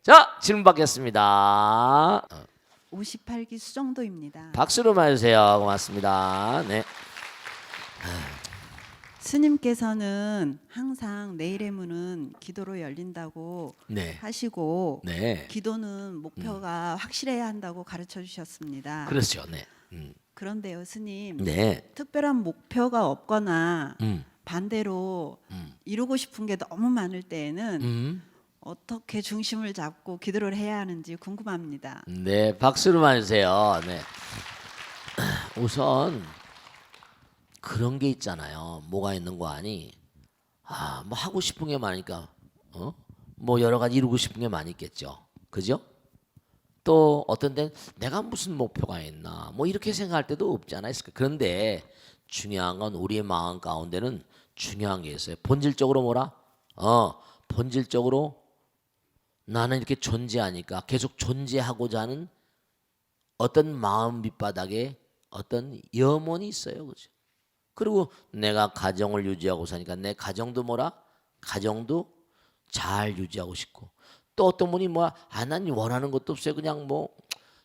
자, 질문 받겠습니다. 58기 수정도입니다. 박수로 맞으세요. 고맙습니다. 네. 스님께서는 항상 내일의 문은 기도로 열린다고 네. 하시고 네. 기도는 목표가 확실해야 한다고 가르쳐 주셨습니다. 그렇죠. 네. 그런데요, 스님, 네. 특별한 목표가 없거나 음. 반대로 이루고 싶은 게 너무 많을 때에는 어떻게 중심을 잡고 기도를 해야 하는지 궁금합니다. 네, 박수로 맞으세요. 네. 우선 그런 게 있잖아요. 뭐가 있는 거 아니? 뭐 하고 싶은 게 많으니까 뭐 여러 가지 이루고 싶은 게 많이 있겠죠. 그죠? 또 어떤 데는 내가 무슨 목표가 있나 뭐 이렇게 생각할 때도 없지 않아 있을까. 그런데 중요한 건 우리의 마음 가운데는 중요한 게 있어요. 본질적으로 뭐라? 본질적으로 나는 이렇게 존재하니까 계속 존재하고자 하는 어떤 마음 밑바닥에 어떤 염원이 있어요. 그죠? 그리고 내가 가정을 유지하고 사니까 내 가정도 뭐라? 가정도 잘 유지하고 싶고, 또 어떤 분이 난 원하는 것도 없어요. 그냥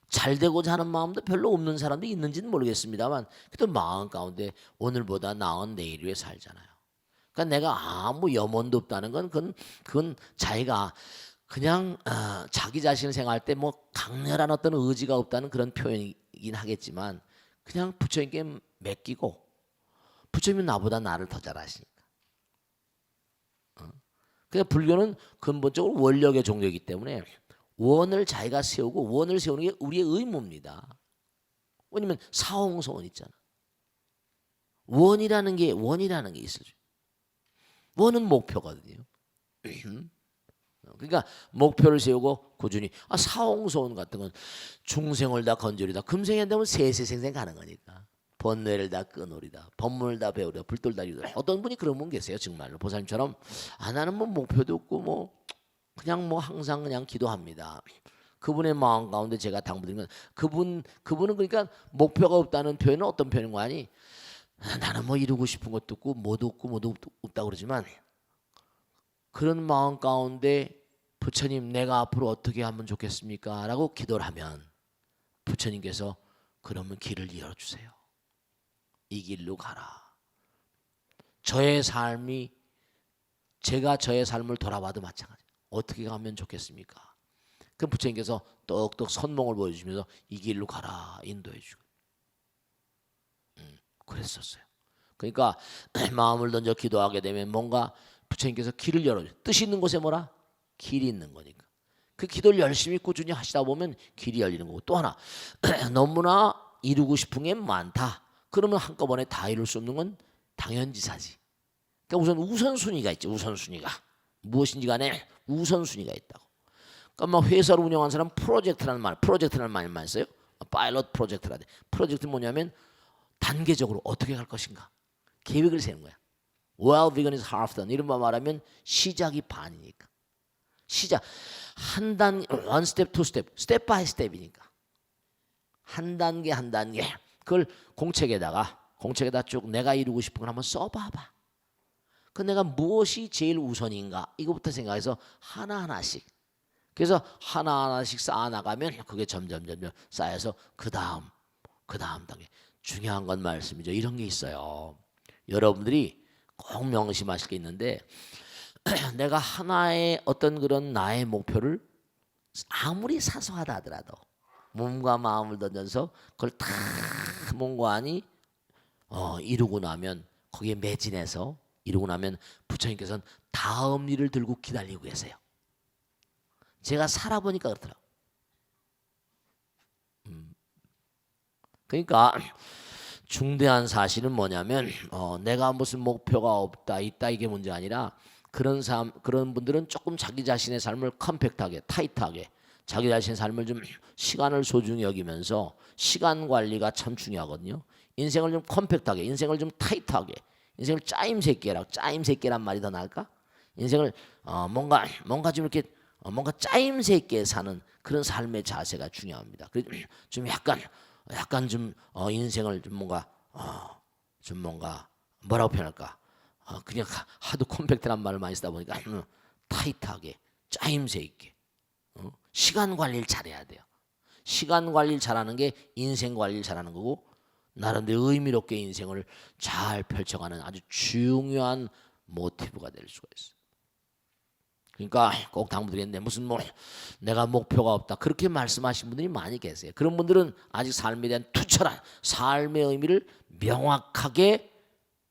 잘 되고자 하는 마음도 별로 없는 사람도 있는지는 모르겠습니다만, 그래도 마음 가운데 오늘보다 나은 내일 위해 살잖아요. 그러니까 내가 아무 염원도 없다는 건 그건 자기가 그냥 자기 자신을 생각할 때 강렬한 어떤 의지가 없다는 그런 표현이긴 하겠지만, 그냥 부처님께 맡기고 부처님은 나보다 나를 더 잘 아시니까. 그러니까 불교는 근본적으로 원력의 종교이기 때문에 원을 자기가 세우고 원을 세우는 게 우리의 의무입니다. 왜냐면 사홍소원 있잖아. 원이라는 게 있어요. 원은 목표거든요. 그러니까 목표를 세우고 꾸준히 사홍소원 같은 건 중생을 다 건져리다. 금생에 되면 세세생생 가는 거니까. 번뇌를 다 끊으리다. 법문을 다 배우리다. 불돌 다 이루리다. 어떤 분이 그런 분 계세요. 정말로 보살님처럼 나는 목표도 없고 그냥 항상 그냥 기도합니다. 그분의 마음 가운데 제가 당부드리는 건 그분은 그러니까 목표가 없다는 표현은 어떤 표현인 거 아니? 나는 이루고 싶은 것도 없고 뭐도 없다고 그러지만, 그런 마음 가운데 부처님 내가 앞으로 어떻게 하면 좋겠습니까? 라고 기도를 하면 부처님께서 그러면 길을 열어주세요. 이 길로 가라. 제가 저의 삶을 돌아봐도 마찬가지예요. 어떻게 가면 좋겠습니까? 그럼 부처님께서 똑똑 선몽을 보여주시면서 이 길로 가라 인도해 주고 그랬었어요. 그러니까 마음을 던져 기도하게 되면 뭔가 부처님께서 길을 열어줘요. 뜻이 있는 곳에 뭐라? 길이 있는 거니까. 그 기도를 열심히 꾸준히 하시다 보면 길이 열리는 거고, 또 하나 너무나 이루고 싶은 게 많다. 그러면 한꺼번에 다 이룰 수 없는 건 당연지사지. 그러니까 우선 우선순위가 있죠. 우선순위가 무엇인지 간에 우선순위가 있다고. 그러니까 회사를 운영하는 사람 프로젝트라는 말만 써요. 파일럿 프로젝트라 돼. 프로젝트는 뭐냐면 단계적으로 어떻게 갈 것인가 계획을 세우는 거야. Well begun is half done. 이런 말 말하면 시작이 반이니까. 시작 한 단계, one step, two step, step by step이니까 한 단계 한 단계. 그걸 공책에다 쭉 내가 이루고 싶은 걸 한번 써봐봐. 그 내가 무엇이 제일 우선인가 이거부터 생각해서 하나하나씩. 그래서 하나하나씩 쌓아나가면 그게 점점 쌓여서 그 다음 단계. 중요한 건 말씀이죠. 이런 게 있어요. 여러분들이 꼭 명심하실 게 있는데, 내가 하나의 어떤 그런 나의 목표를 아무리 사소하다 하더라도 몸과 마음을 던져서 그걸 다 몸과 안이 이루고 나면, 거기에 매진해서 이루고 나면 부처님께서는 다음 일을 들고 기다리고 계세요. 제가 살아보니까 그렇더라고요. 그러니까 중대한 사실은 뭐냐면 내가 무슨 목표가 없다 있다 이게 문제 아니라, 그런 분들은 조금 자기 자신의 삶을 컴팩트하게 타이트하게 자기 자신의 삶을 좀 시간을 소중히 여기면서, 시간 관리가 참 중요하거든요. 인생을 좀 컴팩트하게, 인생을 좀 타이트하게, 인생을 짜임새끼란 말이 더 나을까? 인생을 뭔가 좀 이렇게 뭔가 짜임새 있게 사는 그런 삶의 자세가 중요합니다. 그래서 좀 약간 좀 인생을 좀 뭔가 뭐라고 표현할까? 그냥 하도 컴팩트란 말을 많이 쓰다 보니까 타이트하게 짜임새 있게 시간 관리를 잘해야 돼요. 시간 관리를 잘하는 게 인생 관리를 잘하는 거고 나름대로 의미롭게 인생을 잘 펼쳐가는 아주 중요한 모티브가 될 수가 있어요. 그러니까 꼭 당부드리는데 무슨 뭐 내가 목표가 없다 그렇게 말씀하신 분들이 많이 계세요. 그런 분들은 아직 삶에 대한 투철한 삶의 의미를 명확하게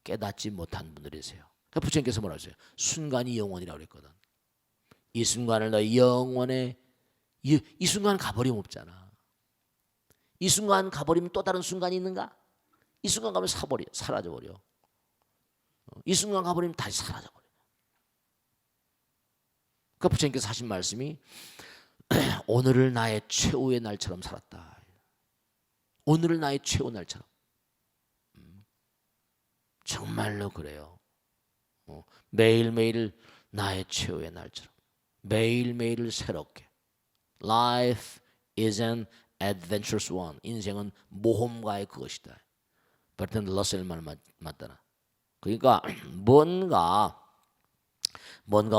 깨닫지 못한 분들이세요. 그러니까 부처님께서 뭐라고 했어요? 순간이 영원이라고 그랬거든. 이 순간을 너의 영원에 이 순간 가버리면 없잖아. 이 순간 가버리면 또 다른 순간이 있는가? 이 순간 가면 사라져버려. 이 순간 가버리면 다시 사라져버려. 그러니까 부처님께서 하신 말씀이 오늘을 나의 최후의 날처럼 살았다. 오늘을 나의 최후 날처럼. 정말로 그래요. 매일매일 나의 최후의 날처럼. 매일매일을 새롭게. Life is an adventurous one. 인생은 모험가의 그것이다. 버튼 러셀 말 맞더라. 그러니까 뭔가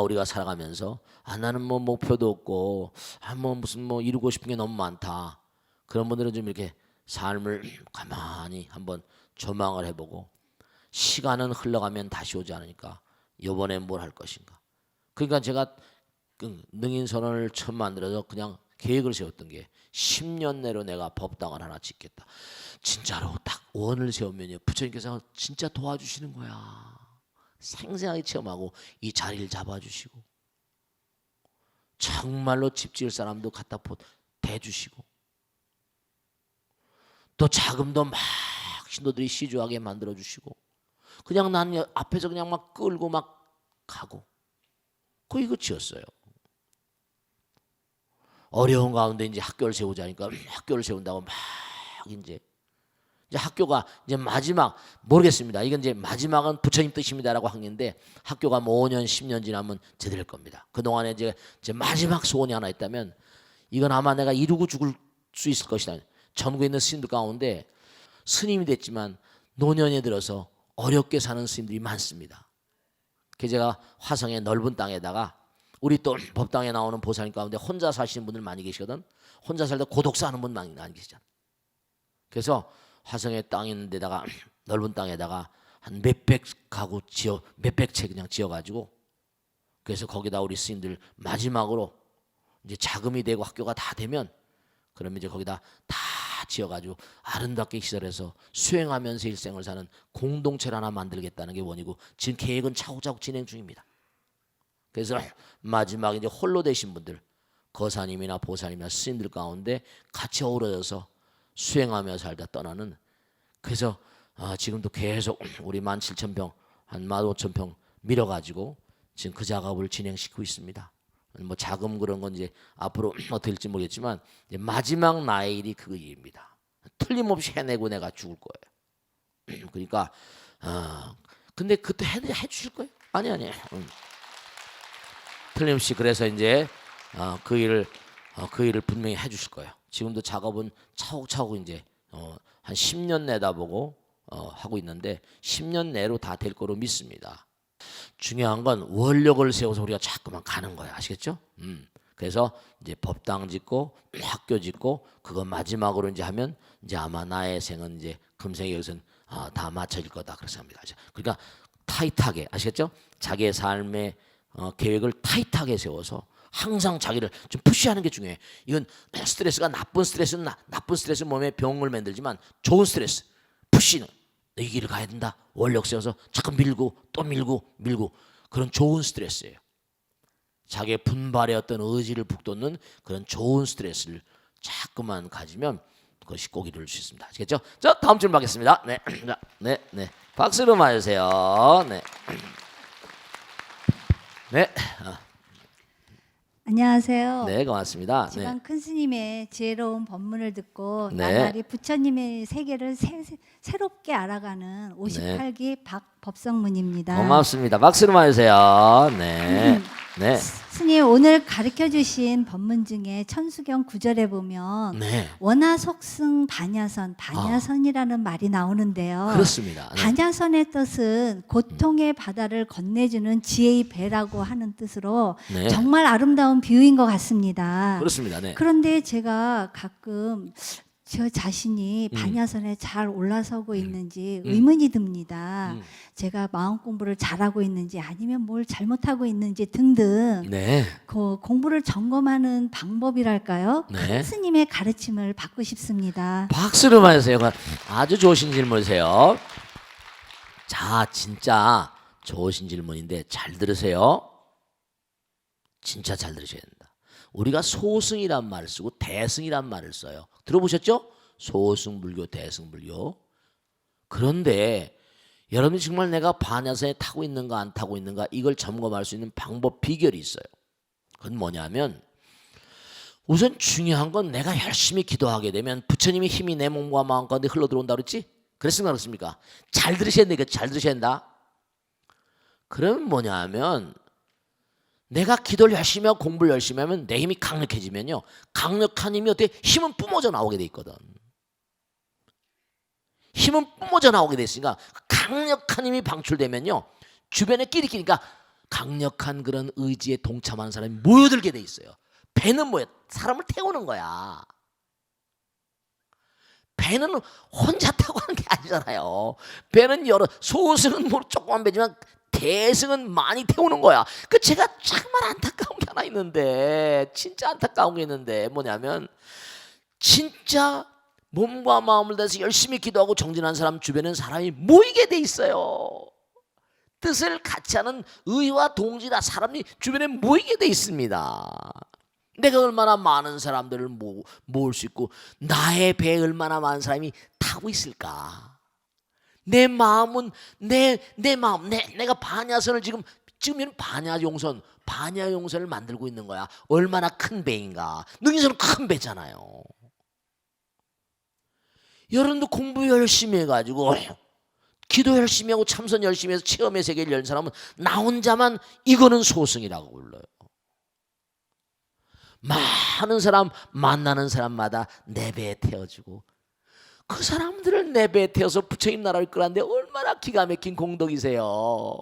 우리가 살아가면서 나는 뭐 목표도 없고 뭐 무슨 뭐 이루고 싶은 게 너무 많다. 그런 분들은 좀 이렇게 삶을 가만히 한번 조망을 해보고 시간은 흘러가면 다시 오지 않으니까 이번에 뭘 할 것인가. 그러니까 제가 능인선언을 처음 만들어서 그냥 계획을 세웠던 게 10년 내로 내가 법당을 하나 짓겠다. 진짜로 딱 원을 세우면요 부처님께서 진짜 도와주시는 거야. 생생하게 체험하고 이 자리를 잡아주시고 정말로 집 지을 사람도 갖다 대주시고 또 자금도 막 신도들이 시주하게 만들어주시고 그냥 난 앞에서 그냥 막 끌고 막 가고 거의 그 지었어요. 어려운 가운데 이제 학교를 세우자니까 학교를 세운다고 막 이제 학교가 이제 마지막 모르겠습니다. 이건 이제 마지막은 부처님 뜻입니다라고 한 건데 학교가 뭐 5년 10년 지나면 제대로 될 겁니다. 그 동안에 이제 마지막 소원이 하나 있다면 이건 아마 내가 이루고 죽을 수 있을 것이다. 전국에 있는 스님들 가운데 스님이 됐지만 노년에 들어서 어렵게 사는 스님들이 많습니다. 그래서 제가 화성의 넓은 땅에다가 우리 또 법당에 나오는 보살님 가운데 혼자 사시는 분들 많이 계시거든. 혼자 살다 고독사 하는 분 많이 계시잖아. 그래서 화성의 땅 있는 데다가 넓은 땅에다가 한 몇백 가구 몇백 채 그냥 지어가지고 그래서 거기다 우리 스님들 마지막으로 이제 자금이 되고 학교가 다 되면 그러면 이제 거기다 다 지어가지고 아름답게 시설해서 수행하면서 일생을 사는 공동체를 하나 만들겠다는 게 원이고 지금 계획은 차곡차곡 진행 중입니다. 그래서 마지막 이제 홀로 되신 분들 거사님이나 보살님이나 스님들 가운데 같이 어우러져서 수행하며 살다 떠나는 그래서 지금도 계속 우리 17,000평 한 15,000평 밀어가지고 지금 그 작업을 진행시키고 있습니다. 뭐 자금 그런 건 이제 앞으로 어떻게 될지 모르겠지만 이제 마지막 나의 일이 그 일입니다. 틀림없이 해내고 내가 죽을 거예요. 그러니까 근데 그때 해주실 거예요? 아니. 틀림없이 그래서 이제 그 일을 분명히 해주실 거예요. 지금도 작업은 차곡차곡 이제 한 10년 내다보고 하고 있는데 10년 내로 다 될 거로 믿습니다. 중요한 건 원력을 세워서 우리가 자꾸만 가는 거야. 아시겠죠? 그래서 이제 법당 짓고 학교 짓고 그거 마지막으로 이제 하면 이제 아마 나의 생은 이제 금생에 여기서는 다 맞춰질 거다 그렇게 합니다. 그러니까 타이트하게 아시겠죠? 자기의 삶의 계획을 타이트하게 세워서 항상 자기를 좀 푸시하는 게 중요해. 이건 스트레스가 나쁜 스트레스는 나쁜 스트레스 몸에 병을 만들지만 좋은 스트레스 푸시는 이 길을 가야 된다. 원력 세워서 자꾸 밀고 또 밀고 그런 좋은 스트레스예요. 자기의 분발의 어떤 의지를 북돋는 그런 좋은 스트레스를 자꾸만 가지면 그것이 꼭 이룰 수 있습니다. 아시겠죠? 자, 다음 질문 받겠습니다. 네. 박수로 맞으세요. 네. 안녕하세요. 네, 고맙습니다. 지방 큰 스님의 지혜로운 법문을 듣고 네. 나날이 부처님의 세계를 새롭게 알아가는 58기 박법성문입니다. 고맙습니다. 박수로 맞으세요. 네. 네. 스님 오늘 가르쳐 주신 법문 중에 천수경 9절에 보면 네. 원하속승 반야선이라는 말이 나오는데요. 그렇습니다. 네. 반야선의 뜻은 고통의 바다를 건네주는 지혜의 배라고 하는 뜻으로 네. 정말 아름다운 비유인 것 같습니다. 그렇습니다. 네. 그런데 제가 가끔 저 자신이 반야선에 잘 올라서고 있는지 의문이 듭니다. 제가 마음 공부를 잘하고 있는지 아니면 뭘 잘못하고 있는지 등등 네. 그 공부를 점검하는 방법이랄까요? 네. 큰 스님의 가르침을 받고 싶습니다. 박수를 맞으세요. 아주 좋으신 질문이세요. 자, 진짜 좋으신 질문인데 잘 들으세요. 진짜 잘 들으셔야 된다. 우리가 소승이란 말을 쓰고 대승이란 말을 써요. 들어보셨죠? 소승불교, 대승불교. 그런데 여러분이 정말 내가 반야선에 타고 있는가 안 타고 있는가 이걸 점검할 수 있는 방법 비결이 있어요. 그건 뭐냐면 우선 중요한 건 내가 열심히 기도하게 되면 부처님의 힘이 내 몸과 마음 가운데 흘러들어온다 그랬지? 그랬습니까? 그렇습니까? 잘 들으셔야 된다. 잘 들으셔야 된다. 그러면 뭐냐면 내가 기도를 열심히 하고 공부를 열심히 하면 내 힘이 강력해지면요. 강력한 힘이 어떻게 힘은 뿜어져 나오게 돼 있거든. 힘은 뿜어져 나오게 돼 있으니까 강력한 힘이 방출되면요. 주변에 끼리끼니까 강력한 그런 의지에 동참하는 사람이 모여들게 돼 있어요. 배는 뭐야? 사람을 태우는 거야. 배는 혼자 타고 하는 게 아니잖아요. 배는 여러 소승은 뭐 조그만 배지만 대승은 많이 태우는 거야. 그 제가 정말 안타까운 게 하나 있는데 진짜 안타까운 게 있는데 뭐냐면 진짜 몸과 마음을 다해서 열심히 기도하고 정진한 사람 주변에는 사람이 모이게 돼 있어요. 뜻을 같이 하는 의와 동지라 사람이 주변에 모이게 돼 있습니다. 내가 얼마나 많은 사람들을 모을 수 있고 나의 배에 얼마나 많은 사람이 타고 있을까. 내 마음은 내 마음 내가 반야선을 지금 반야용선을 만들고 있는 거야. 얼마나 큰 배인가. 능인선은 큰 배잖아요. 여러분도 공부 열심히 해가지고 기도 열심히 하고 참선 열심히 해서 체험의 세계를 연 사람은 나 혼자만 이거는 소승이라고 불러요. 많은 사람 만나는 사람마다 내 배에 태워주고 그 사람들을 내 배에 태워서 부처님 나라를 이끌었는데 얼마나 기가 막힌 공덕이세요.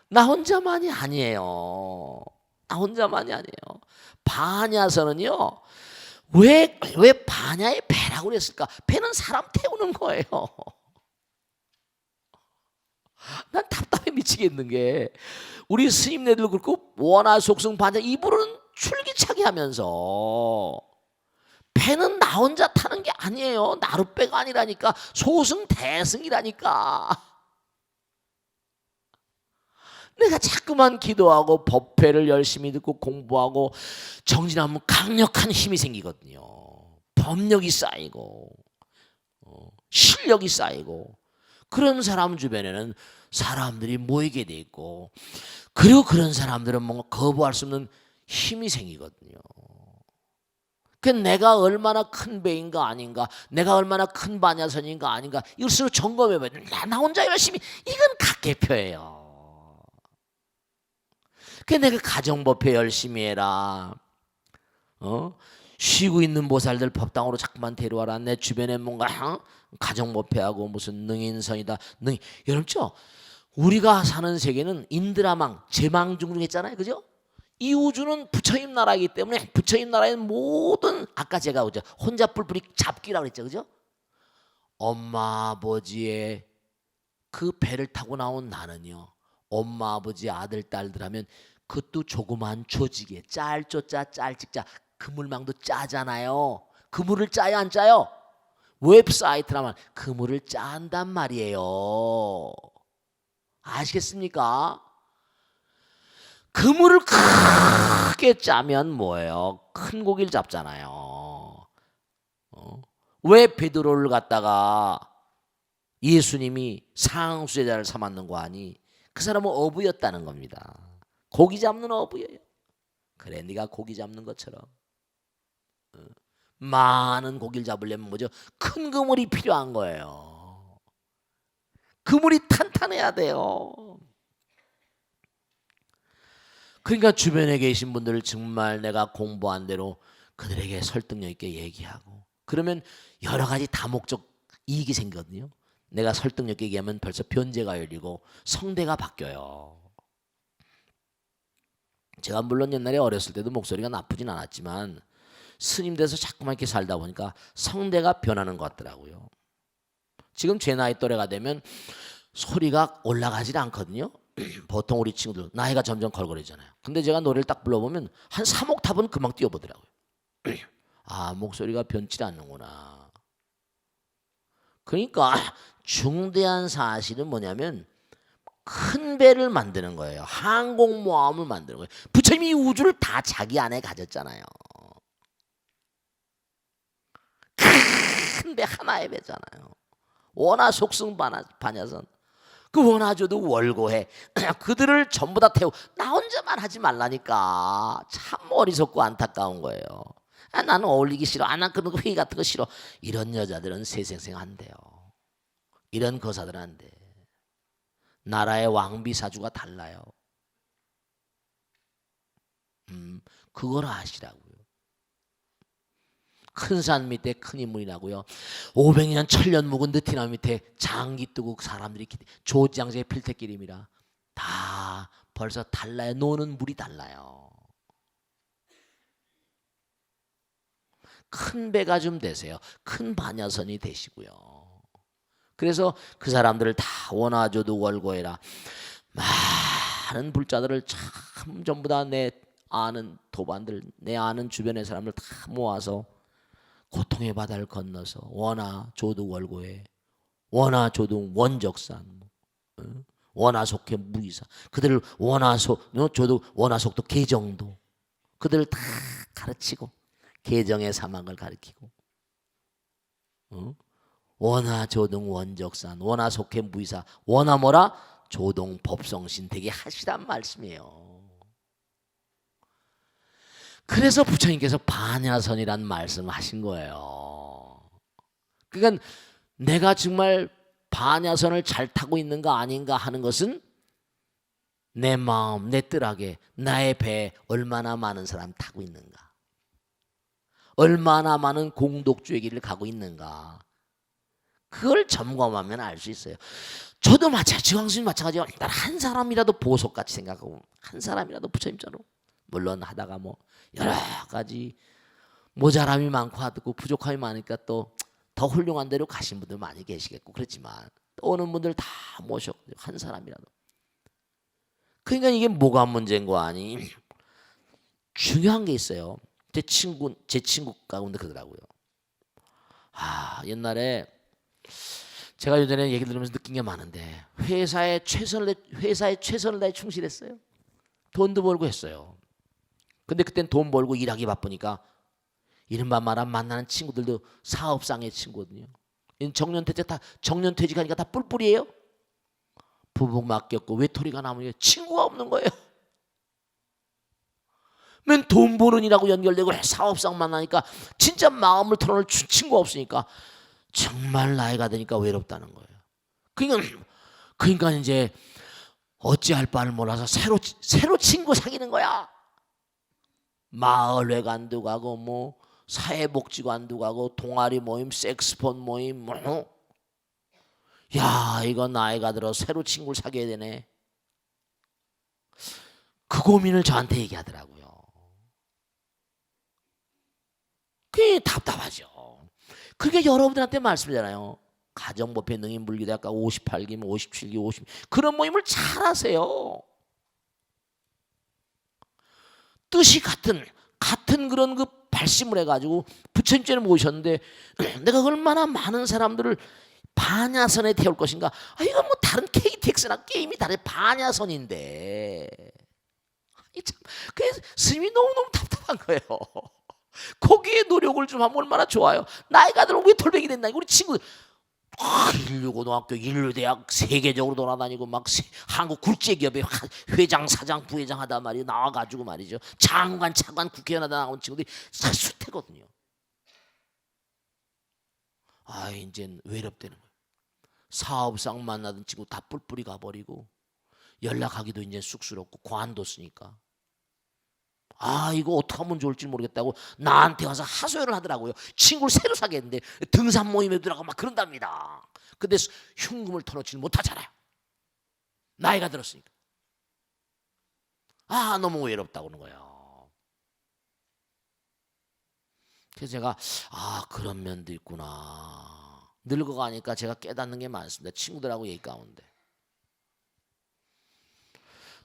나 혼자만이 아니에요. 나 혼자만이 아니에요. 반야선은요. 왜 반야의 배라고 그랬을까? 배는 사람 태우는 거예요. 난 답답해 미치겠는 게 우리 스님네들 그렇고 원하 속승 반야 이분은 출기차게 하면서 배는 나 혼자 타는 게 아니에요. 나룻배가 아니라니까. 소승 대승이라니까. 내가 자꾸만 기도하고 법회를 열심히 듣고 공부하고 정진하면 강력한 힘이 생기거든요. 법력이 쌓이고 실력이 쌓이고 그런 사람 주변에는 사람들이 모이게 돼 있고 그리고 그런 사람들은 뭔가 거부할 수 없는 힘이 생기거든요. 그 내가 얼마나 큰 배인가 아닌가, 내가 얼마나 큰 반야선인가 아닌가 이걸 스스로 점검해봐야 돼. 나 혼자 열심히 이건 각개표예요. 그 내가 가정법회 열심히 해라. 쉬고 있는 보살들 법당으로 자꾸만 데려와라. 내 주변에 뭔가 가정법회하고 무슨 능인선이다. 여러분 죠 우리가 사는 세계는 인드라망, 제망중 했잖아요, 그죠? 이 우주는 부처님 나라이기 때문에 부처님 나라의 모든 아까 제가 혼자 뿔뿔이 잡기라고 그랬죠, 그죠? 엄마 아버지의 그 배를 타고 나온 나는요. 엄마 아버지 아들 딸들 하면 그것도 조그만 조직에 짤조짜 짤찍자 그물망도 짜잖아요. 그물을 짜야 안 짜요? 웹사이트라면 그물을 짠단 말이에요. 아시겠습니까? 그물을 크게 짜면 뭐예요? 큰 고기를 잡잖아요. 왜 베드로를 갖다가 예수님이 상수제자를 삼았는 거 아니? 그 사람은 어부였다는 겁니다. 고기 잡는 어부예요. 그래 네가 고기 잡는 것처럼 많은 고기를 잡으려면 뭐죠? 큰 그물이 필요한 거예요. 그물이 탄탄해야 돼요. 그러니까 주변에 계신 분들 정말 내가 공부한 대로 그들에게 설득력 있게 얘기하고 그러면 여러 가지 다목적 이익이 생기거든요. 내가 설득력 있게 얘기하면 벌써 변제가 열리고 성대가 바뀌어요. 제가 물론 옛날에 어렸을 때도 목소리가 나쁘진 않았지만 스님 돼서 자꾸만 이렇게 살다 보니까 성대가 변하는 것 같더라고요. 지금 제 나이 또래가 되면 소리가 올라가질 않거든요. 보통 우리 친구들 나이가 점점 걸거리잖아요. 근데 제가 노래를 딱 불러보면 한 3옥탑은 금방 뛰어보더라고요. 아, 목소리가 변치 않는구나. 그러니까 중대한 사실은 뭐냐면 큰 배를 만드는 거예요. 항공모함을 만드는 거예요. 부처님이 우주를 다 자기 안에 가졌잖아요. 큰 배 하나의 배잖아요. 원하 속승 반야선. 그 원하조도 월고해. 그들을 전부 다 태우고 나 혼자만 하지 말라니까. 참 어리석고 안타까운 거예요. 아, 나는 어울리기 싫어. 아, 난 그런 회의 같은 거 싫어. 이런 여자들은 세생생 안 돼요. 이런 거사들은 안 돼. 나라의 왕비 사주가 달라요. 그걸 아시라고요. 큰 산 밑에 큰 인물이 나고요. 500년 1000년 묵은 느티나무 밑에 장기 뜨고 사람들이 조지장제의 필택길입니다. 다 벌써 달라요. 노는 물이 달라요. 큰 배가 좀 되세요. 큰 반야선이 되시고요. 그래서 그 사람들을 다 원하조도 월고해라. 많은 불자들을 참 전부 다 내 아는 도반들, 내 아는 주변의 사람들 다 모아서 고통의 바다를 건너서 원하조도 월고해, 원하조도 원적산, 원하속해 무이사, 그들을 원하조도 원하속도 계정도, 그들을 다 가르치고 계정의 사막을 가르치고, 원하조동 원적산, 원하속해 무이사, 원하뭐라 조동 법성신 되게 하시란 말씀이에요. 그래서 부처님께서 반야선이란 말씀을 하신 거예요. 그러니까 내가 정말 반야선을 잘 타고 있는가 아닌가 하는 것은 내 마음, 내 뜰하게 나의 배에 얼마나 많은 사람 타고 있는가, 얼마나 많은 공덕주의 길을 가고 있는가, 그걸 점검하면 알 수 있어요. 저도 마찬가지, 지광스님 마찬가지예요. 난 한 사람이라도 보석같이 생각하고 한 사람이라도 부처님처럼, 물론 하다가 뭐 여러 가지 모자람이 많고 하고 부족함이 많으니까 또 더 훌륭한 데로 가신 분들 많이 계시겠고 그렇지만 또 오는 분들 다 모셔 한 사람이라도. 그러니까 이게 뭐가 문제인 거 아니? 중요한 게 있어요. 제 친구 가운데 그러더라고요. 아, 옛날에 제가 예전에 얘기 들으면서 느낀 게 많은데 회사에 최선을 다해 충실했어요. 돈도 벌고 했어요. 근데 그땐 돈 벌고 일하기 바쁘니까 이른바 말한 만나는 친구들도 사업상의 친구거든요. 정년퇴직하니까 다 뿔뿔이에요. 부복 맡겼고 외톨이가 남으니까 친구가 없는 거예요. 맨 돈 버는 일하고 연결되고 사업상 만나니까 진짜 마음을 털어놓을 친구가 없으니까 정말 나이가 드니까 외롭다는 거예요. 그러니까 이제 어찌할 바를 몰라서 새로 친구 사귀는 거야. 마을회관도 가고 뭐 사회복지관도 가고 동아리 모임, 섹스폰 모임 뭐. 야, 이거 나이가 들어 새로 친구를 사귀어야 되네. 그 고민을 저한테 얘기하더라고요. 그게 답답하죠. 그게 여러분들한테 말씀이잖아요. 가정법회 능인불기대학과 58기, 57기, 50 그런 모임을 잘 하세요. 뜻이 같은 그런 그 발심을 해가지고 부처님께를 모셨는데 내가 얼마나 많은 사람들을 반야선에 태울 것인가. 아, 이건 뭐 다른 KTX나 게임이 다른 반야선인데. 그래서 스님이 너무너무 답답한 거예요. 거기에 노력을 좀 하면 얼마나 좋아요. 나이가 들면 왜 돌뱅이 됐나. 우리 친구들 인류고등학교, 인류대학 세계적으로 돌아다니고 막 한국 국제기업의 회장, 사장, 부회장 하다 말이에요. 나와가지고 말이죠. 장관, 차관, 국회의원 하다 나온 친구들이 수태거든요. 아, 이젠 외롭다는 거예요. 사업상 만나던 친구 다 뿔뿔이 가버리고 연락하기도 이제 쑥스럽고 관도 쓰니까 아 이거 어떻게 하면 좋을지 모르겠다고 나한테 와서 하소연을 하더라고요. 친구를 새로 사겠는데 등산 모임에 들어가 막 그런답니다. 근데 흉금을 터놓지 못하잖아요. 나이가 들었으니까. 아 너무 외롭다고 그러는 거예요. 그래서 제가 아 그런 면도 있구나. 늙어가니까 제가 깨닫는 게 많습니다. 친구들하고 얘기 가운데.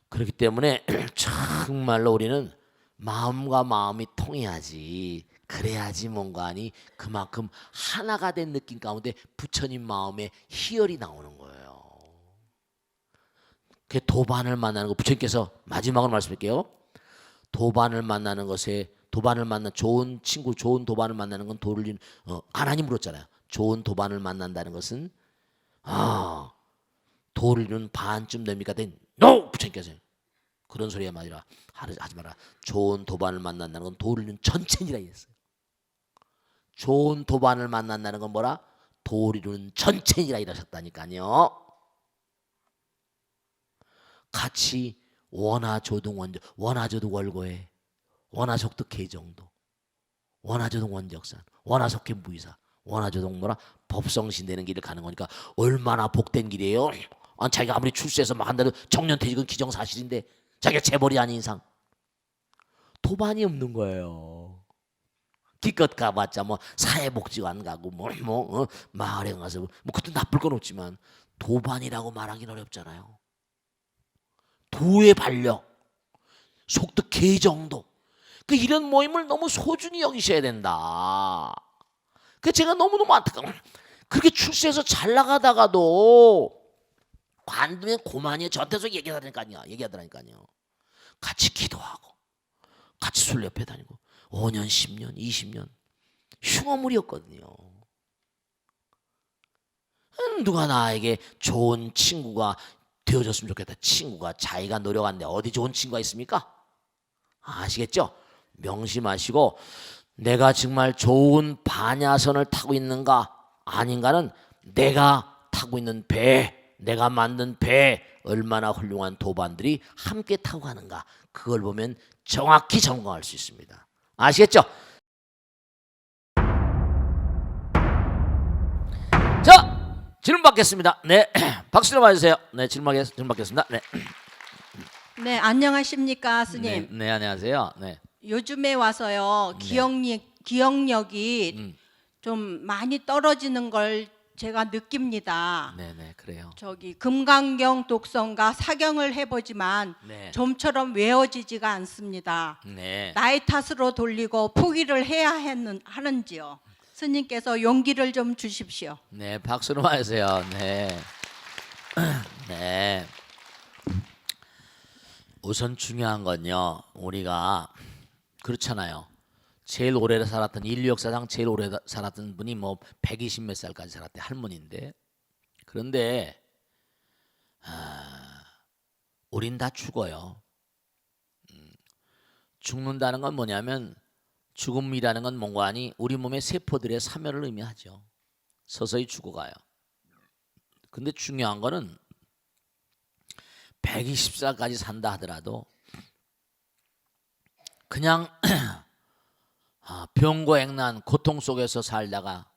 그렇기 때문에 정말로 우리는 마음과 마음이 통해야지, 그래야지 뭔가니 그만큼 하나가 된 느낌 가운데 부처님 마음에 희열이 나오는 거예요. 그 도반을 만나는 거 부처님께서 마지막으로 말씀할게요. 도반을 만나는 것에 도반을 만나 좋은 친구, 좋은 도반을 만나는 건 도를 하나님 물었잖아요. 좋은 도반을 만난다는 것은 도를 이루는 반쯤 됩니까? NO! 부처님께서 그런 소리야 말이라 하지 마라. 좋은 도반을 만난다는 건 도를 이루는 전체니라 했어요. 좋은 도반을 만난다는 건 뭐라? 도를 이루는 전체니라 이러셨다니까요. 같이 원하조동 원적, 원하조동 월고에 원하속득 개정도, 원하조동 원적산, 원하속회 무이사, 원하조동 뭐라? 법성신 되는 길을 가는 거니까 얼마나 복된 길이에요. 자기가 아무리 출세해서 막 한다도 정년퇴직은 기정사실인데 자기가 재벌이 아닌 이상 도반이 없는 거예요. 기껏 가봤자 뭐 사회복지관 가고 마을에 가서 뭐 그것도 나쁠 건 없지만 도반이라고 말하기는 어렵잖아요. 도의 반력, 속득 개정도, 그 이런 모임을 너무 소중히 여기셔야 된다. 그 제가 너무너무 안타까워. 그렇게 출세해서 잘 나가다가도 관두면 고만이 저한테서 얘기하더라니까요. 같이 기도하고 같이 술 옆에 다니고 5년, 10년, 20년 흉어물이었거든요. 누가 나에게 좋은 친구가 되어줬으면 좋겠다. 친구가 자기가 노력하는데 어디 좋은 친구가 있습니까? 아시겠죠? 명심하시고 내가 정말 좋은 반야선을 타고 있는가 아닌가는 내가 타고 있는 배, 내가 만든 배 얼마나 훌륭한 도반들이 함께 타고 가는가 그걸 보면 정확히 점검할 수 있습니다. 아시겠죠? 자, 질문 받겠습니다. 네, 박수 좀 봐주세요. 네, 질문 받겠습니다. 네, 네, 안녕하십니까, 스님. 네, 네 안녕하세요. 네, 요즘에 와서요 기억력이 좀 많이 떨어지는 걸 제가 느낍니다. 네, 네, 그래요. 저기 금강경 독성과 사경을 해보지만 네. 좀처럼 외워지지가 않습니다. 네, 나의 탓으로 돌리고 포기를 해야 하는지요. 스님께서 용기를 좀 주십시오. 네, 박수로 하세요. 네, 네. 우선 중요한 건요, 우리가 그렇잖아요. 제일 오래 살았던 인류 역사상 제일 오래 살았던 분이 뭐 120 몇 살까지 살았대 할머니인데 그런데 우린 다 죽어요. 죽는다는 건 뭐냐면 죽음이라는 건 뭔가 아니 우리 몸의 세포들의 사멸을 의미하죠. 서서히 죽어가요. 근데 중요한 거는 120살까지 산다 하더라도 그냥 병고액난 고통 속에서 살다가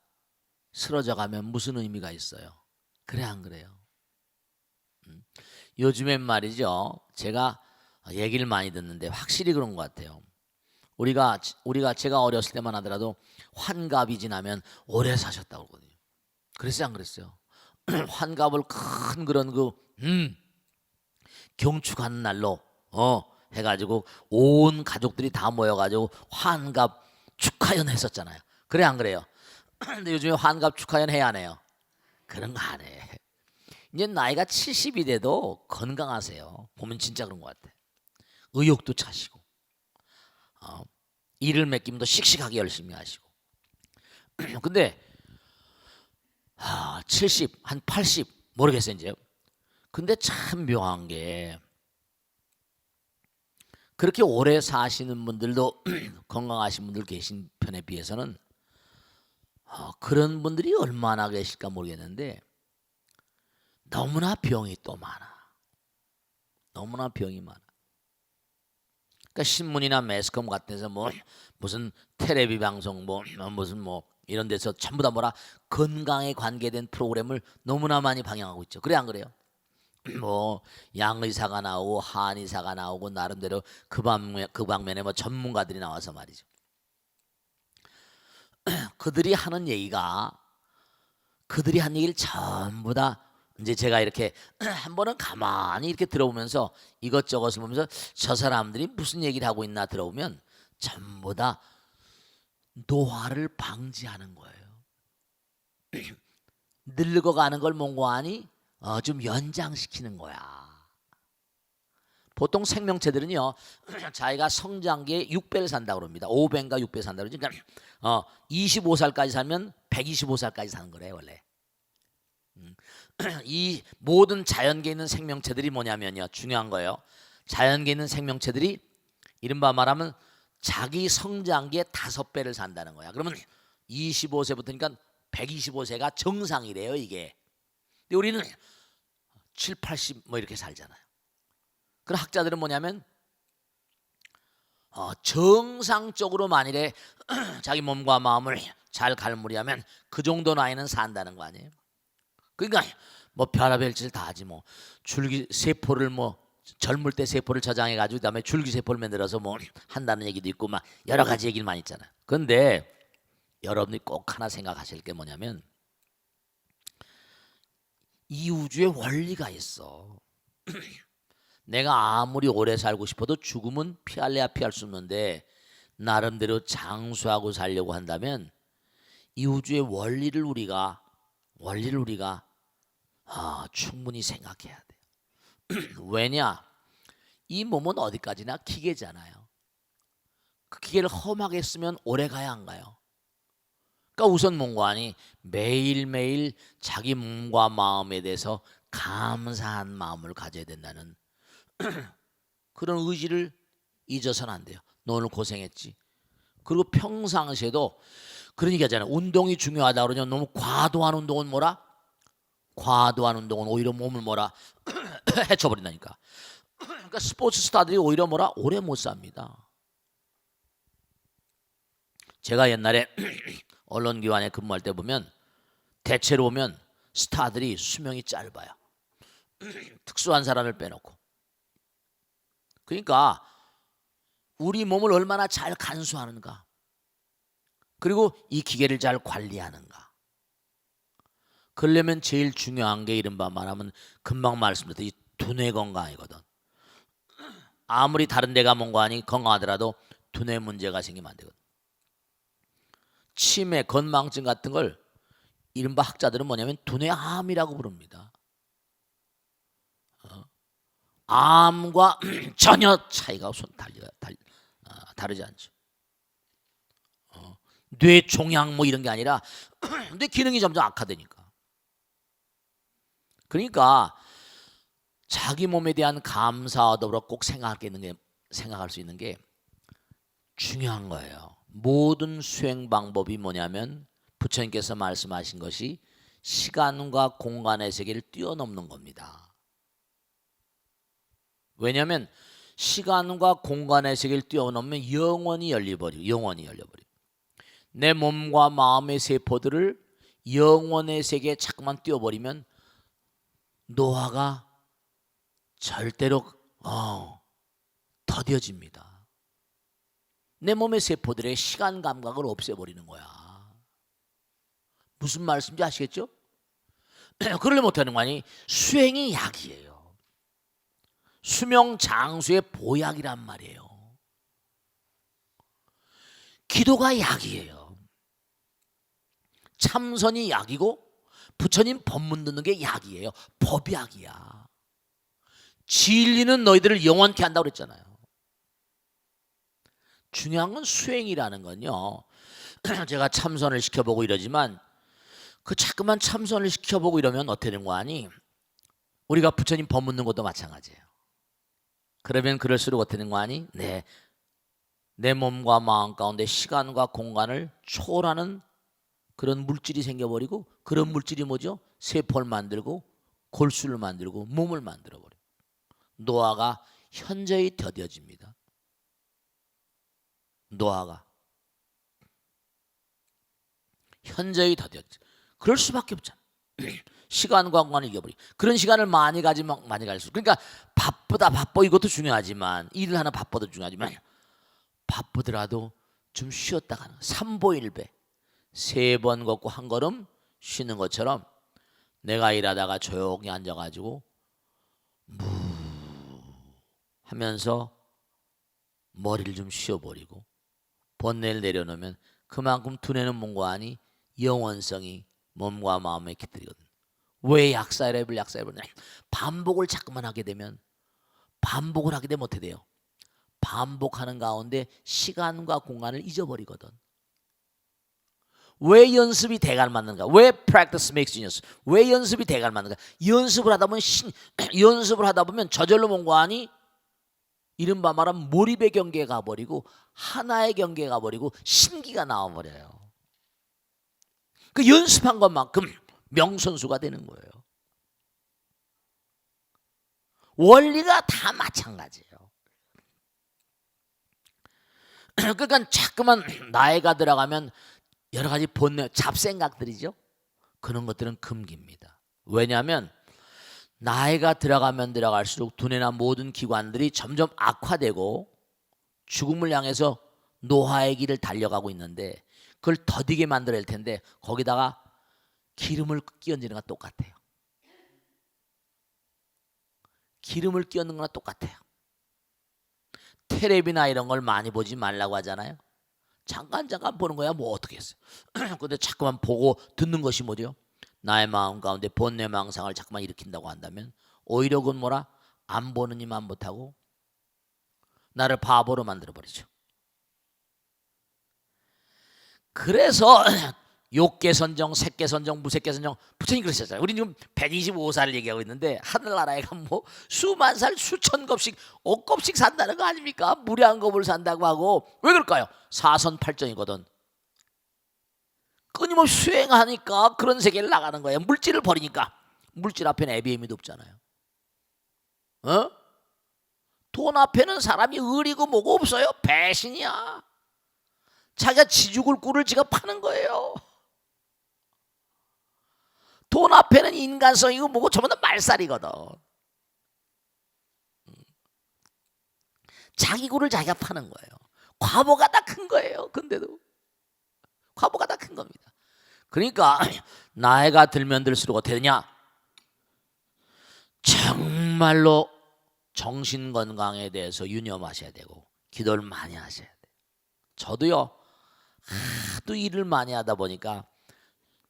쓰러져 가면 무슨 의미가 있어요? 그래 안 그래요? 요즘엔 말이죠. 제가 얘기를 많이 듣는데 확실히 그런 것 같아요. 우리가 제가 어렸을 때만 하더라도 환갑이 지나면 오래 사셨다고 그러거든요. 그랬어요 안 그랬어요? 환갑을 큰 그런 경축하는 날로 해가지고 온 가족들이 다 모여가지고 환갑 축하연 했었잖아요. 그래 안 그래요? 근데 요즘에 환갑 축하연 해야 안 해요? 그런 거 안 해. 이제 나이가 70이 돼도 건강하세요. 보면 진짜 그런 것 같아. 의욕도 차시고 일을 맡기면 씩씩하게 열심히 하시고 근데 70, 한 80 모르겠어요 이제. 근데 참 묘한 게 그렇게 오래 사시는 분들도 건강하신 분들 계신 편에 비해서는 그런 분들이 얼마나 계실까 모르겠는데 너무나 병이 또 많아. 너무나 병이 많아. 그러니까 신문이나 매스컴 같은 데서 뭐 무슨 텔레비 방송 뭐 무슨 뭐 이런 데서 전부 다 뭐라 건강에 관계된 프로그램을 너무나 많이 방영하고 있죠. 그래 안 그래요? 뭐 양의사가 나오고 한의사가 나오고 나름대로 그 방면에 뭐 전문가들이 나와서 말이죠. 그들이 하는 얘기가 그들이 한 얘기를 전부 다 이제 제가 이렇게 한 번은 가만히 이렇게 들어보면서 이것저것을 보면서 저 사람들이 무슨 얘기를 하고 있나 들어보면 전부 다 노화를 방지하는 거예요. 늙어가는 걸 몽고하니 좀 연장시키는 거야. 보통 생명체들은요 자기가 성장기에 6배를 산다고 그럽니다. 5배인가 6배 산다고 그러니까 25살까지 살면 125살까지 사는 거래요 원래. 이 모든 자연계에 있는 생명체들이 뭐냐면요 중요한 거예요. 자연계에 있는 생명체들이 이른바 말하면 자기 성장기에 5배를 산다는 거야. 그러면 25세부터니까 125세가 정상이래요 이게. 근데 우리는 7, 80 뭐 이렇게 살잖아요. 그럼 학자들은 뭐냐면 정상적으로 만일에 자기 몸과 마음을 잘 갈무리하면 그 정도 나이는 산다는 거 아니에요. 그러니까 뭐 별의별 짓을 다 하지 뭐 줄기 세포를 뭐 젊을 때 세포를 저장해 가지고 그다음에 줄기 세포를 만들어서 뭐 한다는 얘기도 있고 막 여러 가지 얘기를 많이 있잖아요. 그런데 여러분이 꼭 하나 생각하실 게 뭐냐면 이 우주에 원리가 있어. 내가 아무리 오래 살고 싶어도 죽음은 피할래야 피할 수 없는데 나름대로 장수하고 살려고 한다면 이 우주의 원리를 우리가 충분히 생각해야 돼요. 왜냐? 이 몸은 어디까지나 기계잖아요. 그 기계를 험하게 쓰면 오래 가야 안 가요. 그러니까 우선 몸관이 매일매일 자기 몸과 마음에 대해서 감사한 마음을 가져야 된다는 그런 의지를 잊어서는 안 돼요. 너 오늘 고생했지. 그리고 평상시에도 그런 얘기 하잖아요. 운동이 중요하다 그러냐. 너무 과도한 운동은 뭐라? 과도한 운동은 오히려 몸을 뭐라? 해쳐버린다니까. 그러니까 스포츠 스타들이 오히려 뭐라? 오래 못 삽니다. 제가 옛날에 언론기관에 근무할 때 보면 대체로 보면 스타들이 수명이 짧아요. 특수한 사람을 빼놓고. 그러니까 우리 몸을 얼마나 잘 간수하는가, 그리고 이 기계를 잘 관리하는가. 그러려면 제일 중요한 게 이른바 말하면 금방 말씀드렸듯이 두뇌 건강이거든. 아무리 다른 데가 뭔가하니 건강하더라도 두뇌 문제가 생기면 안 되거든. 치매, 건망증 같은 걸 이른바 학자들은 뭐냐면 두뇌암이라고 부릅니다. 암과 전혀 차이가 다르지 않죠. 뇌 종양 뭐 이런 게 아니라 뇌 기능이 점점 악화되니까. 그러니까 자기 몸에 대한 감사와 더불어 꼭 생각할 수 있는 게 중요한 거예요. 모든 수행 방법이 뭐냐면 부처님께서 말씀하신 것이 시간과 공간의 세계를 뛰어넘는 겁니다. 왜냐하면 시간과 공간의 세계를 뛰어넘으면 영원히 열려버려. 내 몸과 마음의 세포들을 영원의 세계에 자꾸만 띄워버리면 노화가 절대로 더뎌집니다. 내 몸의 세포들의 시간 감각을 없애버리는 거야. 무슨 말씀인지 아시겠죠? 그러려 못하는 거 아니? 수행이 약이에요. 수명 장수의 보약이란 말이에요. 기도가 약이에요. 참선이 약이고 부처님 법문 듣는 게 약이에요. 법약이야. 진리는 너희들을 영원케 한다고 그랬잖아요. 중요한 건 수행이라는 건요. 제가 참선을 시켜보고 이러지만 그 자꾸만 참선을 시켜보고 이러면 어떻게 되는 거 아니? 우리가 부처님 법문 듣는 것도 마찬가지예요. 그러면 그럴수록 어떻게 되는 거 아니? 네, 내 몸과 마음 가운데 시간과 공간을 초월하는 그런 물질이 생겨버리고, 그런 물질이 뭐죠? 세포를 만들고 골수를 만들고 몸을 만들어버려요. 노화가 현저히 더뎌집니다. 노화가 현저히 더뎠지. 그럴 수밖에 없잖아. 시간과 공간을 이겨버리. 그런 시간을 많이 가지면 많이 갈수록, 그러니까 바쁘다 바빠 이것도 중요하지만, 일을 하나 바빠도 중요하지만, 바쁘더라도 좀 쉬었다 가는 거. 삼보일배, 3번 걷고 한 걸음 쉬는 것처럼 내가 일하다가 조용히 앉아가지고 하면서 머리를 좀 쉬어버리고 번뇌를 내려놓으면 그만큼 두뇌는 몸과 안이 영원성이 몸과 마음에 깃들거든. 왜 약사랩을 반복을 자꾸만 하게 되면, 반복을 하게 되면 어떻게 돼요? 반복하는 가운데 시간과 공간을 잊어버리거든. 왜 연습이 대가를 맞는가? 왜 practice makes genius? 왜 연습이 대가를 맞는가? 연습을 하다 보면 저절로 몸과 안이 이른바 말하면 몰입의 경계에 가버리고 하나의 경계에 가버리고 신기가 나와버려요. 그 연습한 것만큼 명선수가 되는 거예요. 원리가 다 마찬가지예요. 그러니까 자꾸만 나이가 들어가면 여러 가지 본능, 잡생각들이죠. 그런 것들은 금기입니다. 왜냐하면 나이가 들어가면 들어갈수록 두뇌나 모든 기관들이 점점 악화되고 죽음을 향해서 노화의 길을 달려가고 있는데, 그걸 더디게 만들어야 할 텐데 거기다가 기름을 끼얹는 거랑 똑같아요. 기름을 끼얹는 거랑 똑같아요. 텔레비나 이런 걸 많이 보지 말라고 하잖아요. 잠깐 보는 거야 뭐 어떻게 했어요. 근데 자꾸만 보고 듣는 것이 뭐죠? 나의 마음 가운데 본뇌 망상을 자꾸만 일으킨다고 한다면 오히려 그건 뭐라? 안 보는 이만 못하고 나를 바보로 만들어버리죠. 그래서 욕계선정, 색계선정, 무색계선정, 부처님 그러셨잖아요. 우리 지금 125살을 얘기하고 있는데 하늘나라에 가면 뭐 수만 살, 수천 겁씩, 억겁씩 산다는 거 아닙니까? 무량한 겁을 산다고 하고. 왜 그럴까요? 사선팔정이거든. 끊임없이 수행하니까 그런 세계를 나가는 거예요. 물질을 버리니까. 물질 앞에는 애비애미도 없잖아요. 돈 앞에는 사람이 의리고 뭐고 없어요. 배신이야. 자기가 지죽을 꿀을 지가 파는 거예요. 돈 앞에는 인간성이고 뭐고 전부 다 말살이거든. 자기 꿀을 자기가 파는 거예요. 과보가 다 큰 거예요. 근데도 과보가 다 큰 겁니다. 그러니까 나이가 들면 들수록 어떻게 되냐? 정말로 정신건강에 대해서 유념하셔야 되고 기도를 많이 하셔야 돼요. 저도요, 하도 일을 많이 하다 보니까,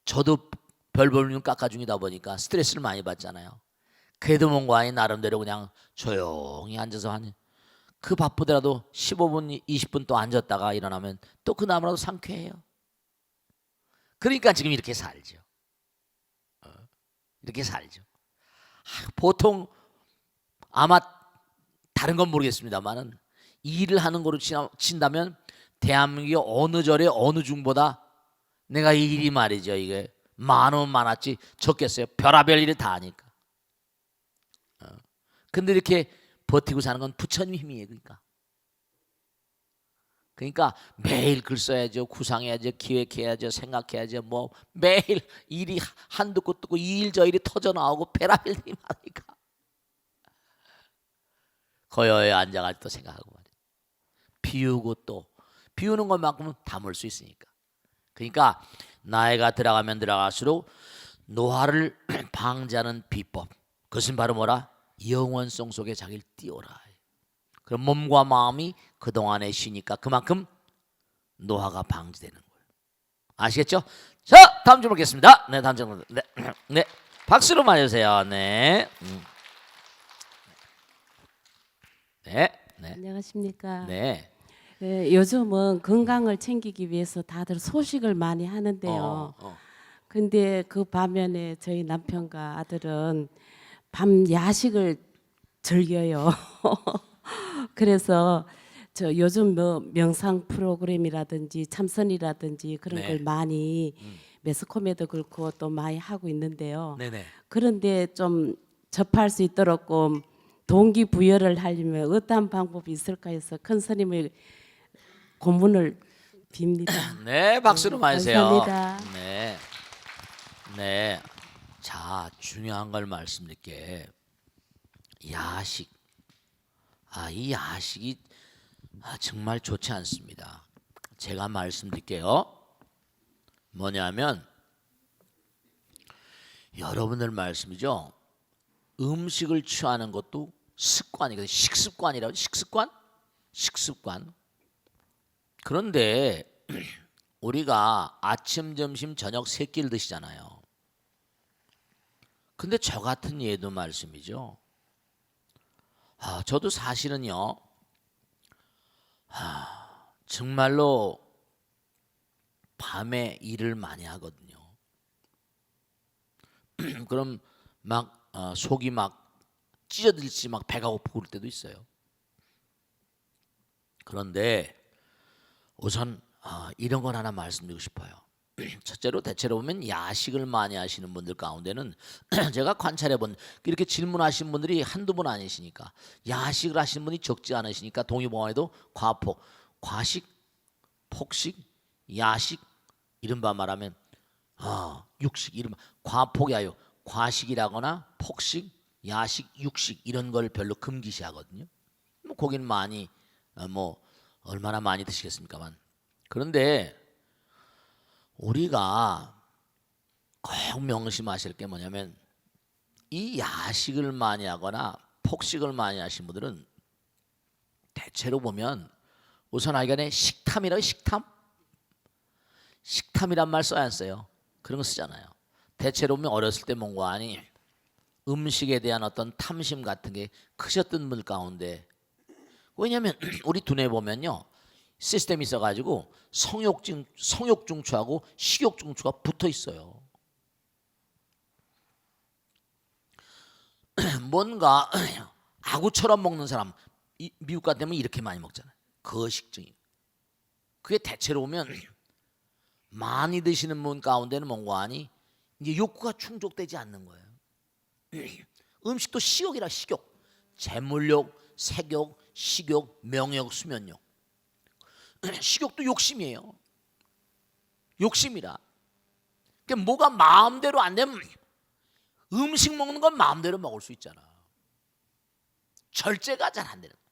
저도 별볼륨 깎아중이다 보니까 스트레스를 많이 받잖아요. 그래도 뭔가 나름대로 그냥 조용히 앉아서 그 바쁘더라도 15분 20분 또 앉았다가 일어나면 또 그 나무라도 상쾌해요. 그러니까 지금 이렇게 살죠. 이렇게 살죠. 보통 아마 다른 건 모르겠습니다만은 일을 하는 거로 친다면 대한민국의 어느 절에 어느 중보다 내가 이 일이 말이죠, 이게 많으면 많았지 적겠어요. 별하별 일을 다 하니까. 근데 이렇게 버티고 사는 건 부처님 힘이에요. 그러니까 매일 글 써야죠, 구상해야죠, 기획해야죠, 생각해야죠. 뭐 매일 일이 한두 곳 뜨고 이 일 저 일이 터져 나오고 별하별 일이 많으니까 거여에 앉아가지고 또 생각하고 말이에요. 비우고 또 비우는 것만큼은 담을 수 있으니까. 그러니까 나이가 들어가면 들어갈수록 노화를 방지하는 비법, 그것은 바로 뭐라? 영원성 속에 자기를 띄워라. 그럼 몸과 마음이 그동안에 쉬니까 그만큼 노화가 방지되는 거예요. 아시겠죠? 자, 다음 질문 보겠습니다. 네, 다음 질문. 네, 박수로 맞으세요. 네. 네. 안녕하십니까. 네. 네, 요즘은 건강을 챙기기 위해서 다들 소식을 많이 하는데요. 근데 그 반면에 저희 남편과 아들은 밤 야식을 즐겨요. 그래서 저 요즘 뭐 명상 프로그램이라든지 참선이라든지 그런 네. 걸 많이 매스컴에도 그렇고 또 많이 하고 있는데요. 네네. 그런데 좀 접할 수 있도록 동기부여를 하려면 어떤 방법이 있을까 해서 큰 스님을 고문을 빕니다. 네, 박수로 맞으세요. 감사합니다. 네, 네. 자, 중요한 걸 말씀드릴게. 야식. 이 야식이 정말 좋지 않습니다. 제가 말씀드릴게요. 뭐냐면 여러분들 말씀이죠. 음식을 취하는 것도 습관이거든요. 식습관이라고. 식습관. 그런데 우리가 아침, 점심, 저녁 세 끼를 드시잖아요. 근데 저 같은 예도 말씀이죠. 저도 사실은요. 정말로 밤에 일을 많이 하거든요. 그럼 막 속이 막 찢어질지 막 배가 고플 때도 있어요. 그런데 우선 이런 건 하나 말씀드리고 싶어요. 첫째로 대체로 보면 야식을 많이 하시는 분들 가운데는 제가 관찰해 본 이렇게 질문하신 분들이 한두 분 아니시니까 야식을 하시는 분이 적지 않으시니까 동의보감에도 과폭, 과식, 폭식, 야식 이른바 말하면 육식 이른바 과폭이 아니고 과식이라거나 폭식, 야식, 육식 이런 걸 별로 금기시하거든요. 뭐 고기는 많이 뭐 얼마나 많이 드시겠습니까만 그런데 우리가 꼭 명심하실 게 뭐냐면 이 야식을 많이 하거나 폭식을 많이 하신 분들은 대체로 보면 우선 알간에 식탐이라고 식탐이란 말 써야 안 써요? 그런 거 쓰잖아요. 대체로 보면 어렸을 때 뭔가 아니 음식에 대한 어떤 탐심 같은 게 크셨던 분 가운데 왜냐하면 우리 두뇌 보면요. 시스템이 있어가지고 성욕중추하고 식욕중추가 붙어 있어요. 뭔가 아구처럼 먹는 사람 미국 같은 데면 이렇게 많이 먹잖아요. 거식증이. 그게 대체로 보면 많이 드시는 분 가운데는 뭔가 아니 이제 욕구가 충족되지 않는 거예요. 음식도 식욕이라 식욕, 재물욕, 색욕, 식욕, 명욕, 수면욕. 식욕도 욕심이에요. 욕심이라. 그러니까 뭐가 마음대로 안 되면 음식 먹는 건 마음대로 먹을 수 있잖아. 절제가 잘 안 되는 거야.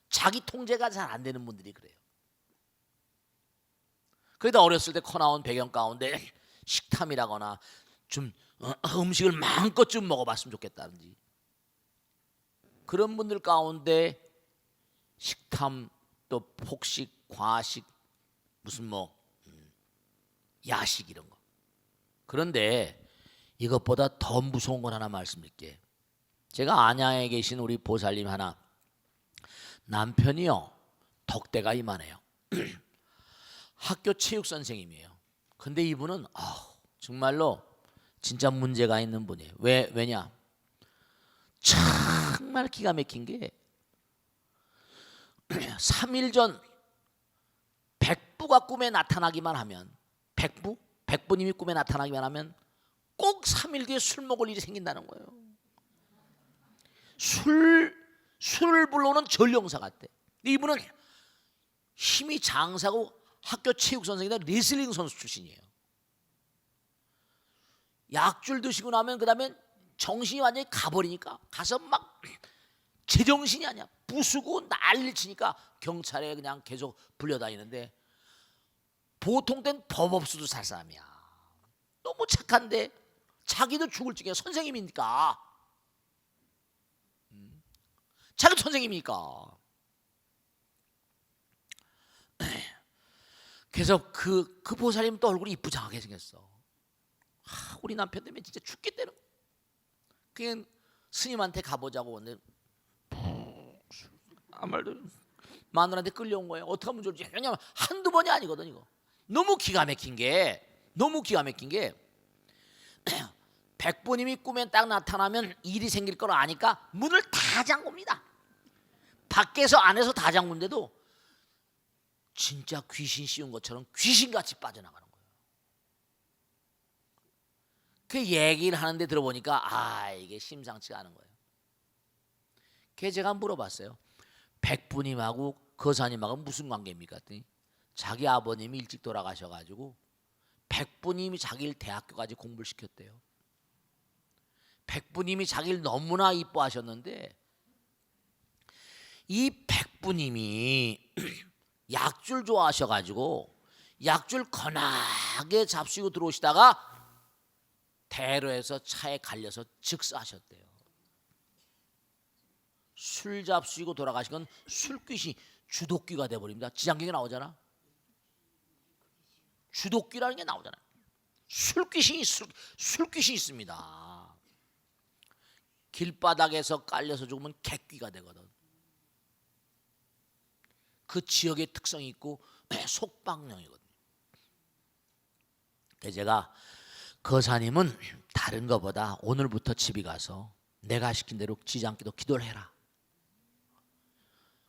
자기 통제가 잘 안 되는 분들이 그래요. 그러다 어렸을 때 커나온 배경 가운데 식탐이라거나 좀 음식을 마음껏 좀 먹어봤으면 좋겠다든지 그런 분들 가운데 식탐 또 폭식 과식 무슨 뭐 야식 이런 거. 그런데 이것보다 더 무서운 건 하나 말씀드릴게. 제가 안양에 계신 우리 보살님 하나 남편이요 덕대가 이만해요. 학교 체육 선생님이에요. 근데 이분은 정말로 진짜 문제가 있는 분이에요. 왜냐? 정말 기가 막힌 게 3일 전 백부가 꿈에 나타나기만 하면 백부님이 꿈에 나타나기만 하면 꼭 3일 뒤에 술 먹을 일이 생긴다는 거예요. 술을 불러오는 전령사 같대. 이분은 힘이 장사고 학교 체육 선생이다 레슬링 선수 출신이에요. 약줄 드시고 나면 그다음에 정신이 완전히 가버리니까 가서 막 제정신이 아니야. 부수고 난리를 치니까 경찰에 그냥 계속 불려다니는데 보통 땐 법 없어도 살 사람이야. 너무 착한데 자기도 죽을 적에 선생님이니까 자기도 선생님이니까 그래서 그 보살님 또 얼굴이 이쁘장하게 생겼어. 우리 남편 때문에 진짜 죽겠다는 거야. 그냥 스님한테 가보자고 근데 아무 말도 마누라한테 끌려온 거예요. 어떻게 하면 좋을지. 왜냐면 한두 번이 아니거든 이거. 너무 기가 막힌 게 백부님이 꿈에 딱 나타나면 일이 생길 걸 아니까 문을 다 잠굽니다. 밖에서 안에서 다 잠근데도 진짜 귀신 씌운 것처럼 귀신같이 빠져나가는 거예요. 그 얘기를 하는데 들어보니까 이게 심상치가 않은 거예요. 그래서 제가 물어봤어요. 백부님하고 거사님하고 무슨 관계입니까? 자기 아버님이 일찍 돌아가셔가지고 백부님이 자기를 대학교까지 공부를 시켰대요. 백부님이 자기를 너무나 이뻐하셨는데 이 백부님이 약줄 좋아하셔가지고 약줄 거나게 잡수고 들어오시다가 대로에서 차에 갈려서 즉사하셨대요. 술 잡수고 돌아가신 건 술귀신이 주독귀가 돼버립니다. 지장경에 나오잖아. 주독귀라는 게 나오잖아요. 술귀신이 있습니다. 길바닥에서 깔려서 죽으면 객귀가 되거든. 그 지역의 특성이 있고 속박령이거든요. 그래서 제가 거사님은 다른 것보다 오늘부터 집에 가서 내가 시킨 대로 지장기도 기도를 해라.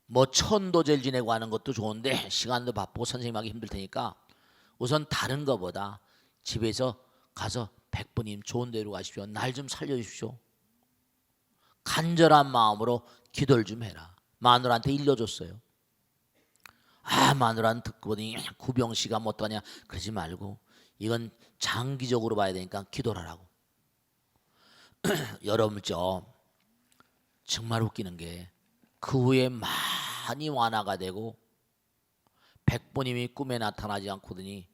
뭐 천도제를 지내고 하는 것도 좋은데 시간도 바쁘고 선생님하기 힘들 테니까 우선 다른 것보다 집에서 가서 백부님 좋은 데로 가십시오. 날 좀 살려주십시오. 간절한 마음으로 기도를 좀 해라. 마누라한테 일러줬어요. 마누라는 듣고 보니 구병씨가 뭐 어떠냐 그러지 말고 이건 장기적으로 봐야 되니까 기도를 하라고. 여러분 정말 웃기는 게 그 후에 많이 완화가 되고 백부님이 꿈에 나타나지 않거든요.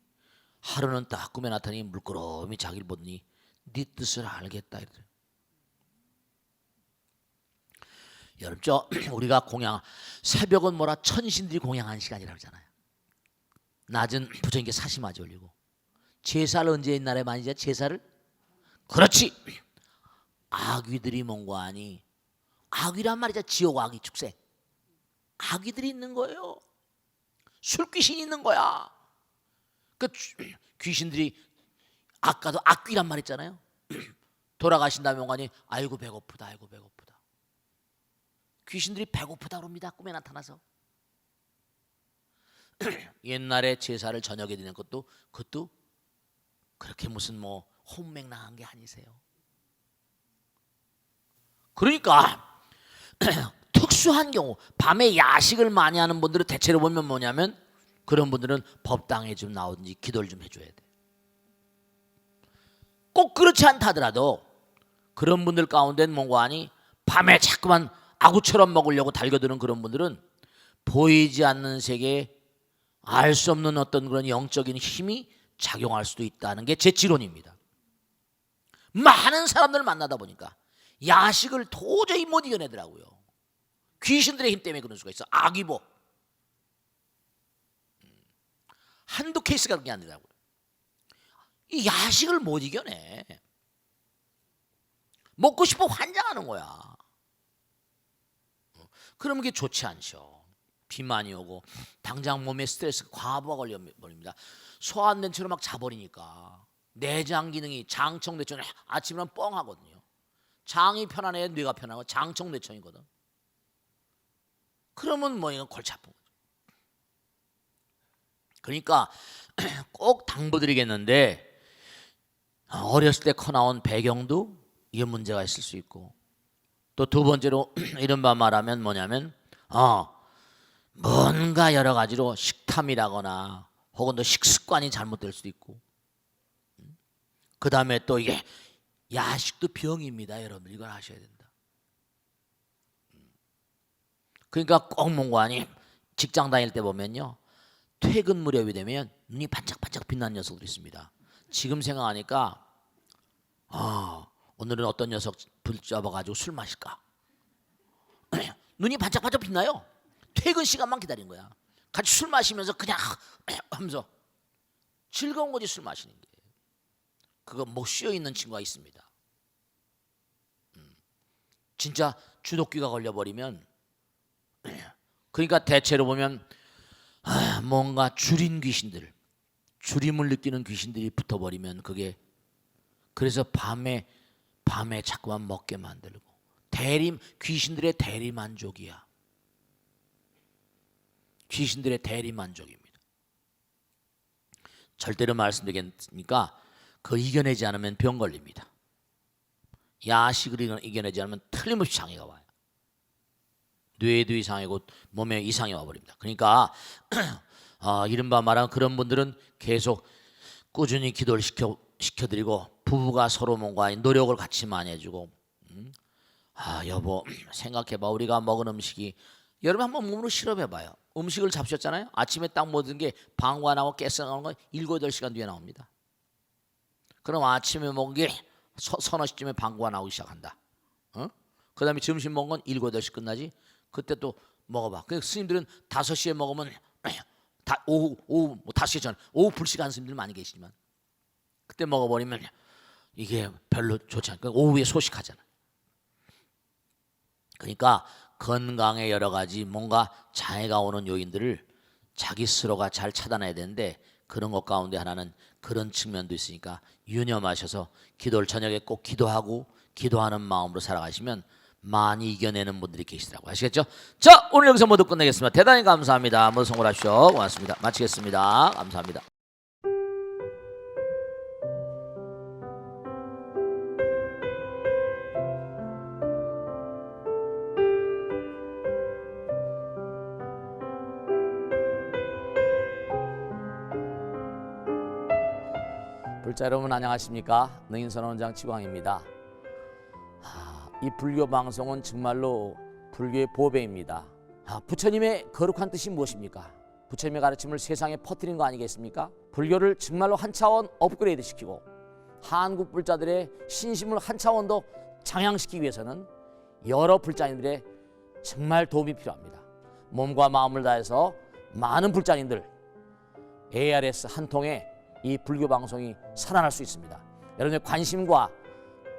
하루는 딱 꿈에 나타나니 물끄러미 자기를 보더니 네 뜻을 알겠다 이래요. 여러분 우리가 공양 새벽은 뭐라 천신들이 공양하는 시간이라고 하잖아요. 낮은 부처님께 사시마지 올리고 제사를 언제 옛날에 많이 자 제사를 그렇지 아귀들이 뭔가 하니 아귀란 말이죠. 지옥 아귀 축생 아귀들이 있는 거예요. 술귀신이 있는 거야. 그 귀신들이 아까도 악귀란 말 했잖아요. 돌아가신 다음에 온가니 아이고 배고프다 아이고 배고프다. 귀신들이 배고프다 그럽니다. 꿈에 나타나서. 옛날에 제사를 저녁에 드리는 것도 그것도 그렇게 무슨 뭐 혼맥나한 게 아니세요. 그러니까 특수한 경우 밤에 야식을 많이 하는 분들은 대체로 보면 뭐냐면 그런 분들은 법당에 좀 나오든지 기도를 좀 해줘야 돼. 꼭 그렇지 않다 하더라도 그런 분들 가운데는 뭔가 하니 밤에 자꾸만 아구처럼 먹으려고 달겨드는 그런 분들은 보이지 않는 세계에 알 수 없는 어떤 그런 영적인 힘이 작용할 수도 있다는 게 제 지론입니다. 많은 사람들을 만나다 보니까 야식을 도저히 못 이겨내더라고요. 귀신들의 힘 때문에 그런 수가 있어. 아귀복 한두 케이스가 그게 아니더라고요. 이 야식을 못 이겨내. 먹고 싶어 환장하는 거야. 그러면 그게 좋지 않죠. 비만이 오고 당장 몸에 스트레스가 과부하 걸려버립니다. 소화 안 된 채로 막 자버리니까 내장 기능이 장청내청 아침이면 뻥하거든요. 장이 편안해야 뇌가 편하고 장청내청이거든. 그러면 뭐 이건 골치 아픈 거죠. 그러니까 꼭 당부드리겠는데 어렸을 때 커나온 배경도 이게 문제가 있을 수 있고 또 두 번째로 이른바 말하면 뭐냐면 뭔가 여러 가지로 식탐이라거나 혹은 또 식습관이 잘못될 수도 있고 그 다음에 또 이게 야식도 병입니다. 여러분 이걸 아셔야 된다. 그러니까 꼭 뭔가니 직장 다닐 때 보면요 퇴근 무렵이 되면 눈이 반짝반짝 빛나는 녀석들이 있습니다. 지금 생각하니까 오늘은 어떤 녀석 붙잡아가지고 술 마실까? 눈이 반짝반짝 빛나요. 퇴근 시간만 기다린 거야. 같이 술 마시면서 그냥 하면서 즐거운 거지 술 마시는 게. 그거 못 쉬어 있는 친구가 있습니다. 진짜 주독귀가 걸려버리면 그러니까 대체로 보면 뭔가 줄인 귀신들 줄임을 느끼는 귀신들이 붙어버리면 그게 그래서 밤에 자꾸만 먹게 만들고 귀신들의 대리만족이야. 귀신들의 대리만족입니다. 절대로 말씀드리니까 그걸 이겨내지 않으면 병 걸립니다. 야식을 이겨내지 않으면 틀림없이 장애가 와요. 뇌에도 이상이고 몸에 이상이 와버립니다. 그러니까 이른바 말하는 그런 분들은 계속 꾸준히 기도를 시켜드리고 부부가 서로 뭔가 노력을 같이 많이 해주고 여보 생각해봐. 우리가 먹은 음식이 여러분 한번 몸으로 실험해봐요. 음식을 잡수셨잖아요. 아침에 딱 먹은 게 방과 나오고 가스 나오는 건 7, 8시간 뒤에 나옵니다. 그럼 아침에 먹은 게 서너 시쯤에 방과 나오기 시작한다. 그 다음에 점심 먹은 건 7, 8시 끝나지. 그때 또 먹어봐. 그 스님들은 5시에 먹으면 오후 5시 전 오후 불식한 스님들 많이 계시지만 그때 먹어버리면 이게 별로 좋지 않고 오후에 소식하잖아. 그러니까 건강에 여러 가지 뭔가 장애가 오는 요인들을 자기 스스로가 잘 차단해야 되는데 그런 것 가운데 하나는 그런 측면도 있으니까 유념하셔서 기도를 저녁에 꼭 기도하고 기도하는 마음으로 살아가시면 많이 이겨내는 분들이 계시더라고요. 아시겠죠? 자, 오늘 여기서 모두 끝내겠습니다. 대단히 감사합니다. 모두 성공하십시오. 고맙습니다. 마치겠습니다. 감사합니다. 불자 여러분 안녕하십니까? 능인선언원장 지광입니다. 이 불교 방송은 정말로 불교의 보배입니다. 부처님의 거룩한 뜻이 무엇입니까? 부처님의 가르침을 세상에 퍼뜨린 거 아니겠습니까? 불교를 정말로 한 차원 업그레이드 시키고 한국 불자들의 신심을 한 차원 더 장양시키기 위해서는 여러 불자님들의 정말 도움이 필요합니다. 몸과 마음을 다해서 많은 불자님들 ARS 한 통에 이 불교 방송이 살아날 수 있습니다. 여러분의 관심과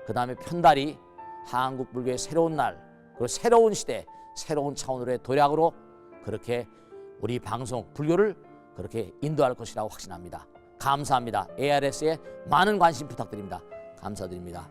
그 다음에 편달이 한국 불교의 새로운 날, 그리고 새로운 시대, 새로운 차원으로의 도약으로 그렇게 우리 방송 불교를 그렇게 인도할 것이라고 확신합니다. 감사합니다. ARS에 많은 관심 부탁드립니다. 감사드립니다.